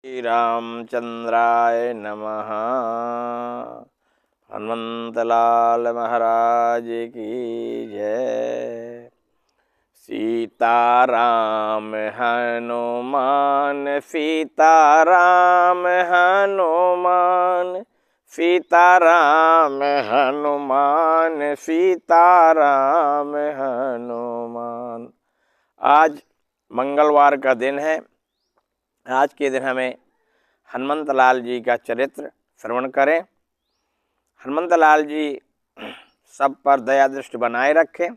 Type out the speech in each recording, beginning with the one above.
श्री रामचंद्राय नमः। हनुमंतलाल महाराज की जय। सीताराम हनुमान सीताराम हनुमान सीताराम हनुमान सीताराम हनुमान। आज मंगलवार का दिन है। आज के दिन हमें हनुमंत लाल जी का चरित्र श्रवण करें। हनुमंत लाल जी सब पर दया दृष्टि बनाए रखें,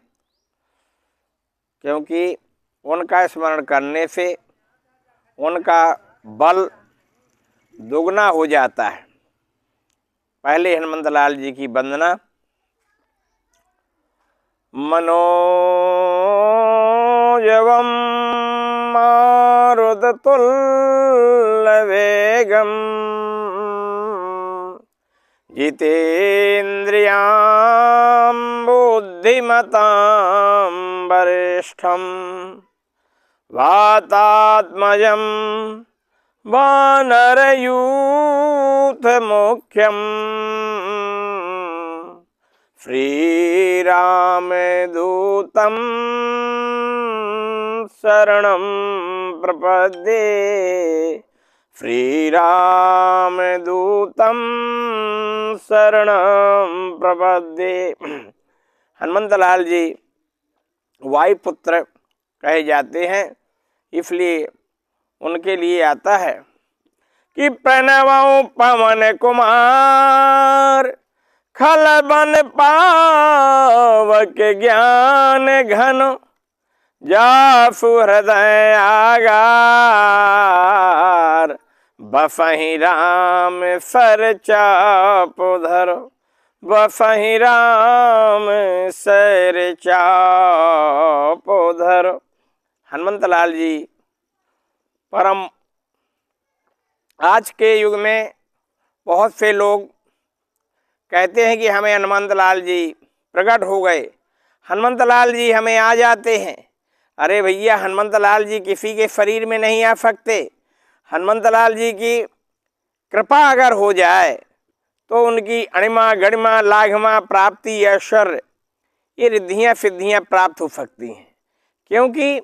क्योंकि उनका स्मरण करने से उनका बल दुगना हो जाता है। पहले हनुमंत लाल जी की वंदना। मनोजवम मारुततुल्यवेगम जितेन्द्रियां बुद्धिमतां वरिष्ठं वातात्मजं वानरयूथमुख्यं श्रीरामदूतं शरणं प्रपद्ये श्रीरामदूतं शरणं प्रपद्ये। हनुमंत लाल जी वायुपुत्र कहे जाते हैं, इसलिए उनके लिए आता है कि प्रणवं पवन कुमार खल बन पावक ज्ञान घन जासु हृदय आगार बसहि राम सर चापुधर बसहि राम सर चापुधर। हनुमंत लाल जी परम। आज के युग में बहुत से लोग कहते हैं कि हमें हनुमंत लाल जी प्रकट हो गए, हनुमंत लाल जी हमें आ जाते हैं। अरे भैया, हनुमंत लाल जी किसी के शरीर में नहीं आ सकते। हनुमंत लाल जी की कृपा अगर हो जाए तो उनकी अणिमा गणिमा लाघमा प्राप्ति ऐश्वर्य ये रिद्धियाँ सिद्धियाँ प्राप्त हो सकती हैं, क्योंकि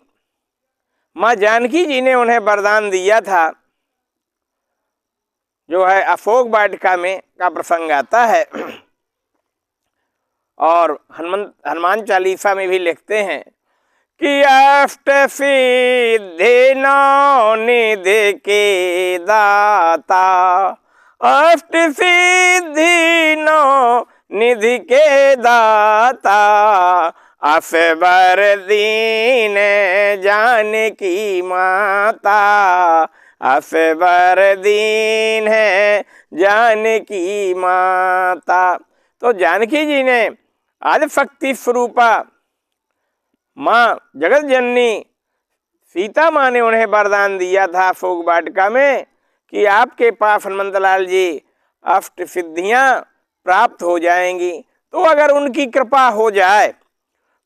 माँ जानकी जी ने उन्हें वरदान दिया था। जो है अशोक वाटिका में का प्रसंग आता है, और हनुमान चालीसा में भी लिखते हैं कि अष्ट सिद्धि नौ निधि के दाता अष्ट सिद्धि नौ निधि के दाता असबर दीन जानकी माता असबर दीन है जानकी माता। तो जानकी जी ने आदिशक्ति स्वरूपा माँ जगत जननी सीता माँ ने उन्हें वरदान दिया था अशोक वाटिका में कि आपके पास हनुमंत लाल जी अष्ट सिद्धियाँ प्राप्त हो जाएंगी। तो अगर उनकी कृपा हो जाए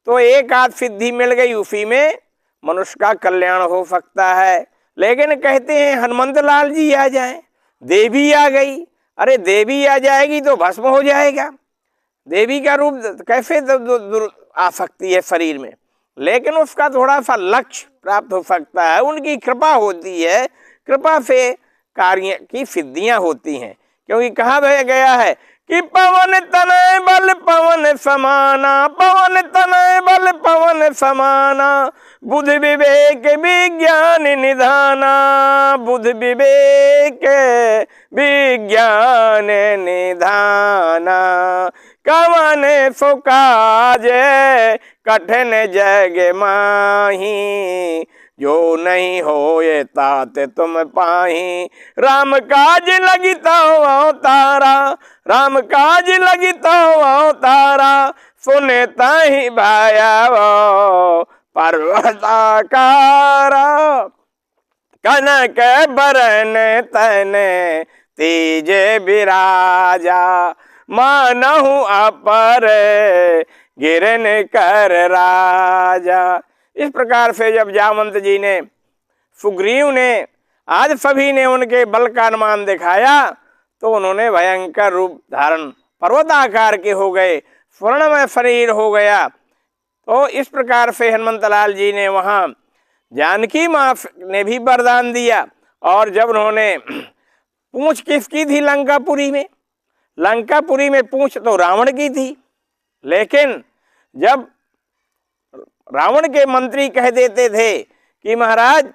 तो एक आध सिद्धि मिल गई, उसी में मनुष्य का कल्याण हो सकता है। लेकिन कहते हैं हनुमंत लाल जी आ जाएं, देवी आ गई। अरे देवी आ जाएगी तो भस्म हो जाएगा। देवी का रूप कैसे आ सकती है शरीर में, लेकिन उसका थोड़ा सा लक्ष्य प्राप्त हो सकता है। उनकी कृपा होती है, कृपा से कार्य की सिद्धियां होती हैं। क्योंकि कहा गया है कि पवन तनय बल पवन समाना पवन तनय बल पवन समाना बुद्धि विवेक विज्ञान निधाना बुद्धि विवेक विज्ञान निधाना कवन सो काज कठिन जग माही जो नहीं होए ताते तुम पाही राम काज लगिता अवतारा राम काज लगिता अवतारा सुने ताही भाया पर्वताकारा कनक बरन तन तेज विराजा मानहु अपर गिरन कर राजा। इस प्रकार से जब जामवंत जी ने सुग्रीव ने आज सभी ने उनके बल का अनुमान दिखाया तो उन्होंने भयंकर रूप धारण पर्वताकार के हो गए, स्वर्णमय शरीर हो गया। तो इस प्रकार से हनुमंत लाल जी ने वहाँ जानकी माँ ने भी वरदान दिया। और जब उन्होंने पूंछ किसकी थी लंकापुरी में, लंकापुरी में पूंछ तो रावण की थी, लेकिन जब रावण के मंत्री कह देते थे कि महाराज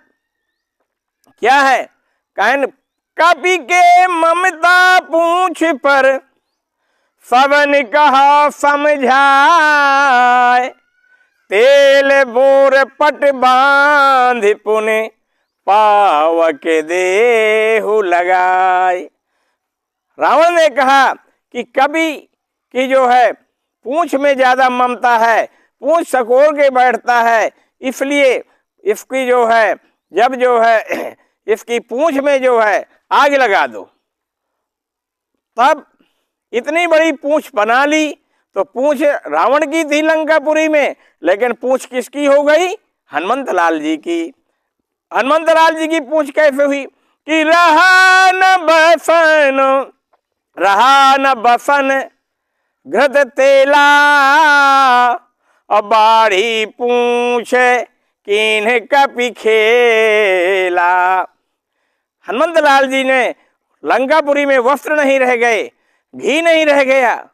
क्या है, कहन कपि के ममता पूंछ पर सबन कहा समझाए, तेल बोर पट बांध पुने पावक देहु लगाए। रावण ने कहा कि कवि की जो है पूंछ में ज्यादा ममता है, पूंछ सकोर के बैठता है, इसलिए इसकी जो है जब जो है इसकी पूंछ में जो है आग लगा दो। तब इतनी बड़ी पूंछ बना ली, तो पूंछ रावण की थी लंकापुरी में, लेकिन पूंछ किसकी हो गई, हनुमंत लाल जी की। हनुमंत लाल जी की पूंछ कैसे हुई कि रहा न बसन घृत तेला, अब बाढ़ी पूंछ किन्ह कपि खेला। हनुमंत लाल जी ने लंकापुरी में वस्त्र नहीं रह गए, घी नहीं रह गया,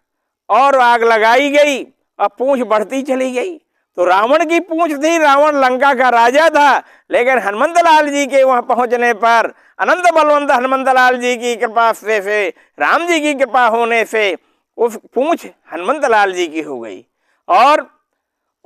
और आग लगाई गई, अब पूंछ बढ़ती चली गई। तो रावण की पूंछ थी, रावण लंका का राजा था, लेकिन हनुमंत लाल जी के वहां पहुंचने पर अनंत बलवंत हनुमंत लाल जी की कृपा से राम जी की कृपा होने से उस पूंछ हनुमंत लाल जी की हो गई। और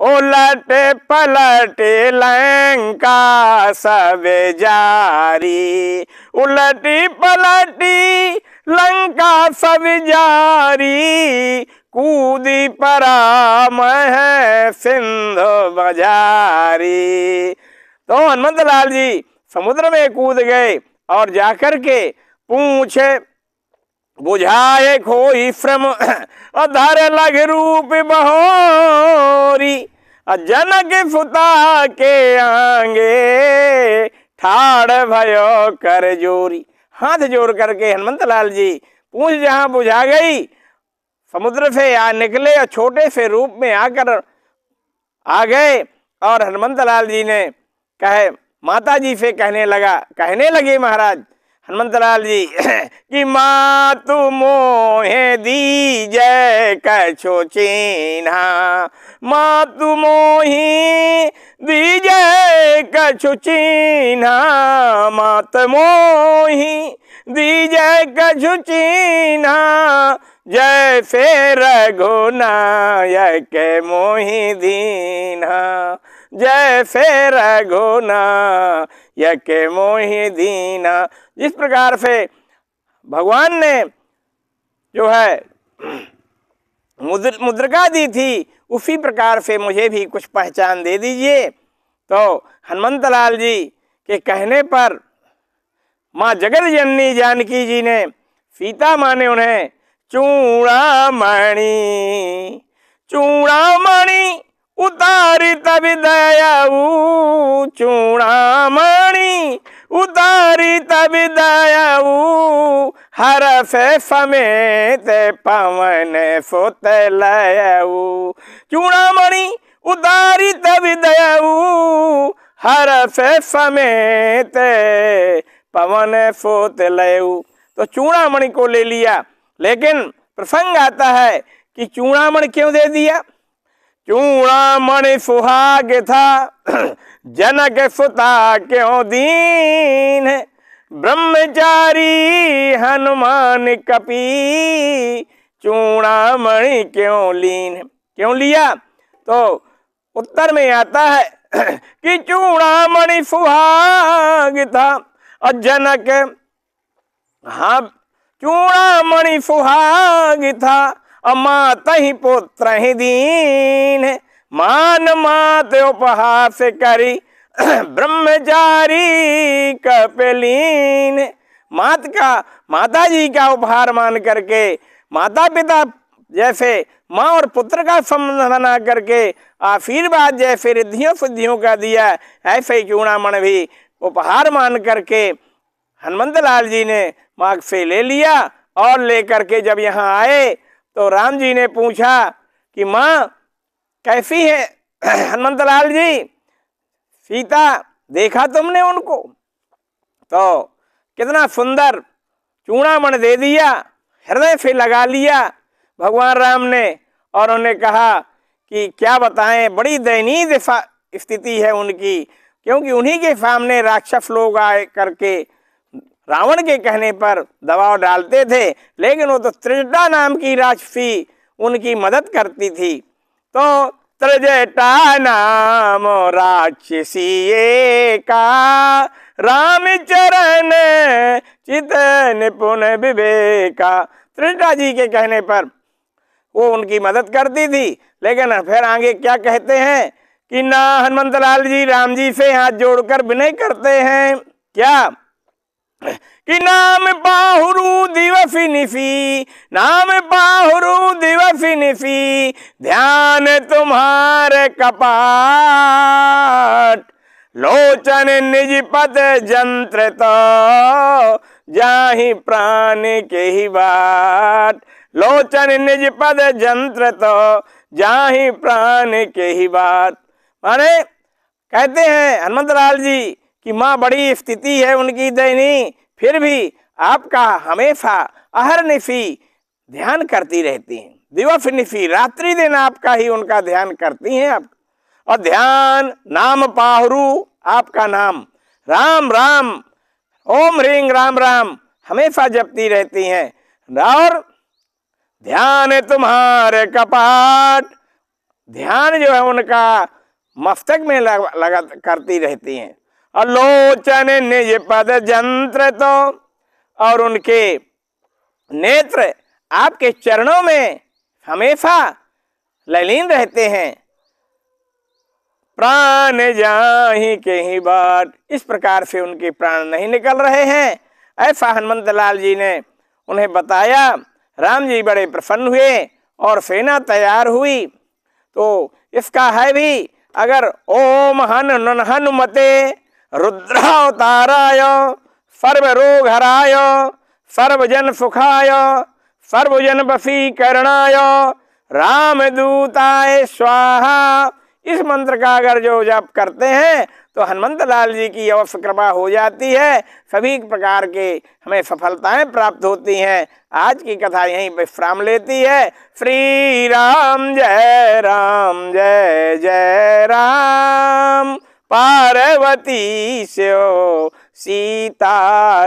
उलट पलट लंका सब जारी, उलटी पलटी लंका सब जारी, कूदी परा मह सिंधु बजारी। तो हनुमंत लाल जी समुद्र में कूद गए और जाकर के पूंछ बुझाए खोई श्रम, अधर लग रूप बहोरी, जनक सुता के आंगे ठाड़ भयो कर जोरी। हाथ जोड़ करके हनुमंत लाल जी पूंछ जहां बुझा गई, समुद्र से निकले और छोटे से रूप में आकर आ गए। और हनुमंत लाल जी ने कहे माता जी से कहने लगे महाराज हनुमंत लाल जी कि मातु मोहे दीजै कछु चीन्हा, मातु मोहि दीजै कछु चीन्हा, मात मोहि दीजै कछु चीन्हा, जैसे रघुनायक मोहि दीन्हा, जैसे रघुनायक मोहि दीन्हा। जिस प्रकार से भगवान ने जो है मुद्रिका दी थी, उसी प्रकार से मुझे भी कुछ पहचान दे दीजिए। तो हनुमंत लाल जी के कहने पर माँ जगत जननी जानकी जी ने, सीता माँ ने उन्हें चूड़ामणि उतारी तब दयाऊ, चूड़ामणि उतारी तब दयाऊ, हर से समेत पवन सुत लयाऊ। चूड़ामणि उतारी तब दयाऊ, हर से समेत पवन सुत लयाऊ। तो चूड़ामणि को ले लिया, लेकिन प्रसंग आता है कि चूड़ामणि क्यों दे दिया। चूड़ामणि सुहाग था जनक सुता क्यों दीन, ब्रह्मचारी हनुमान कपि, चूड़ामणि क्यों लीन। क्यों लिया, तो उत्तर में आता है कि चूड़ामणि सुहाग था और जनक, हाँ चूड़ामणि सुहाग था और मात ही पुत्र ही दीन, मान मात उपहास करी ब्रह्मचारी कपिलीन। माता जी का उपहार मान करके, माता पिता जैसे माँ और पुत्र का संबंध बना करके आशीर्वाद जैसे रिद्धियों सिद्धियों का दिया, ऐसे ही चूड़ामणि भी उपहार मान करके हनुमंत लाल जी ने मार्ग से ले लिया और लेकर के जब यहाँ आए तो राम जी ने पूछा कि माँ कैसी है हनुमंत लाल जी, सीता देखा तुमने उनको? तो कितना सुंदर चूड़ामण दे दिया, हृदय से लगा लिया भगवान राम ने, और उन्हें कहा कि क्या बताएं, बड़ी दयनीय स्थिति है उनकी, क्योंकि उन्हीं के सामने राक्षस लोग आए करके रावण के कहने पर दबाव डालते थे, लेकिन वो तो त्रिजटा नाम की राक्षसी उनकी मदद करती थी। तो त्रिजटा नाम राक्षसी का, राम चरण चित निपुण विवेका। त्रिजटा जी के कहने पर वो उनकी मदद करती थी, लेकिन फिर आगे क्या कहते हैं कि ना हनुमंत लाल जी राम जी से हाथ जोड़कर विनय करते हैं क्या कि नाम बाहुरु दिवस निफी, नाम बाहुरु दिवस निफी, ध्यान तुम्हारे कपाट, लोचन निज पद जंत्र तो जाहि प्राण के ही बाट, लोचन निज पद जंत्र तो जाहि प्राण के ही बाट। माने कहते हैं हनुमंत लाल जी कि माँ बड़ी स्थिति है उनकी दयनीय, फिर भी आपका हमेशा अहरनिशी ध्यान करती रहती हैं, दिवस निशी रात्रि दिन आपका ही उनका ध्यान करती हैं आप। और ध्यान नाम पाहुरु, आपका नाम राम राम ओम ह्रीं राम राम हमेशा जपती रहती हैं, और ध्यान तुम्हारे कपाट, ध्यान जो है उनका मस्तक में लगा करती रहती हैं। और लोचन निज पद जंत्र तो, और उनके नेत्र आपके चरणों में हमेशा ललीन रहते हैं। प्राण जाहि के ही बाट, इस प्रकार से उनके प्राण नहीं निकल रहे हैं, ऐसा हनुमंत लाल जी ने उन्हें बताया। राम जी बड़े प्रसन्न हुए और सेना तैयार हुई। तो इसका है भी, अगर ओम हनुमते रुद्रावताराय सर्व रोग हराय सर्वजन सुखाय सर्वजन वशीकरणाय रामदूताय स्वाहा, इस मंत्र का अगर जो जप करते हैं तो हनुमंत लाल जी की अवश्य कृपा हो जाती है, सभी प्रकार के हमें सफलताएं प्राप्त होती हैं। आज की कथा यहीं विश्राम लेती है। श्री राम जय जय राम, पार्वती स्यो सीताराम।